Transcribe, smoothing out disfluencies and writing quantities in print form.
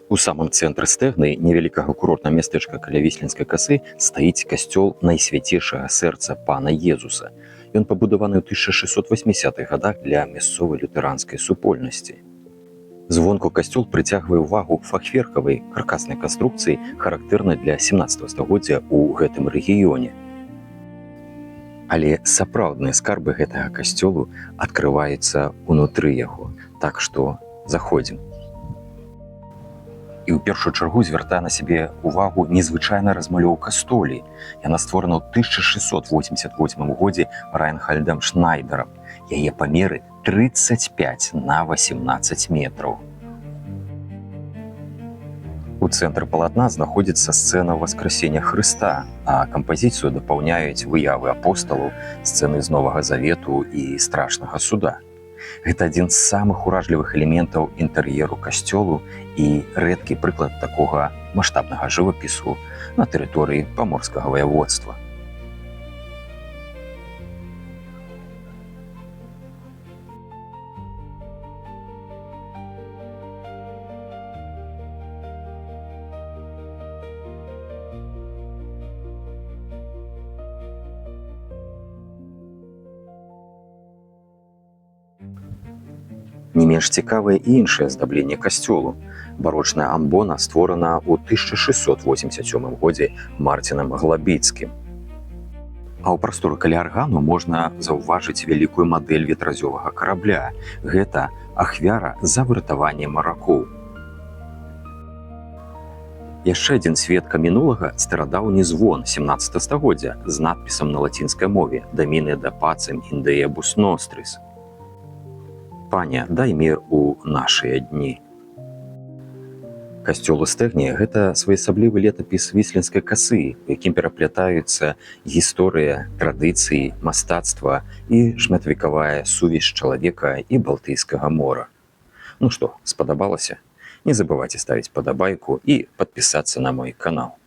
У самым цэнтры Стэгны, невялікага курортнага мястэчка каля віслінскай касы, стаіць касцёл найсвяцейшага сэрца пана Езуса. Ён пабудаваны ў 1680-х годах для мясцовай лютэранскай супольнасці. Звонку касцёл прыцягвае ўвагу фахверкавай каркаснай канструкцыі, характэрнай для 17 стагоддзя ў гэтым рэгіёне. Але сапраўдныя скарбы гэтага касцёлу адкрываюцца ўнутры яго. Так што заходзім. І ў першую чаргу звяртае на сябе ўвагу незвычайная размалёўка столі. Яна створана ў 1688 годзе Райнхальдам Шнайдерам. Яе памеры 35 на 18 метраў. У цэнтры палатна знаходзіцца сцэна Васкрасення Хрыста, а кампазіцыю дапаўняюць выявы апосталаў, сцэны з Новага Завету і страшнага суда. Гэта адзін з самых уражлівых элементаў інтэр'еру касцёлу і рэдкі прыклад такога маштабнага жывапісу на тэрыторыі паморскага ваяводства. Не менш цікавае і іншае аздабленне касцёлу. Барочная амбона створана ў 1687 годзе Марцінам Глабіцкім. А ў прасторы каля аргану можна заўважыць вялікую мадэль ветразёвага карабля. Гэта ахвяра за выратаванне маракоў. Яшчэ адзін сведка мінулага старадаўні звон 17 стагоддзя з надпісам на лацінскай мове «Даміне да пацем індэебус нострис». «Пане, дай мір у нашыя дні». Касцёл у Стэгне – гэта своеасаблівы летапіс віслінскай касы, у якім пераплятаюцца гісторыя, традыцыі, мастацтва і шматвекавая сувязь чалавека і Балтыйскага мора. Ну што, спадабалася? Не забывайце ставіць падабайку і падпісацца на мой канал.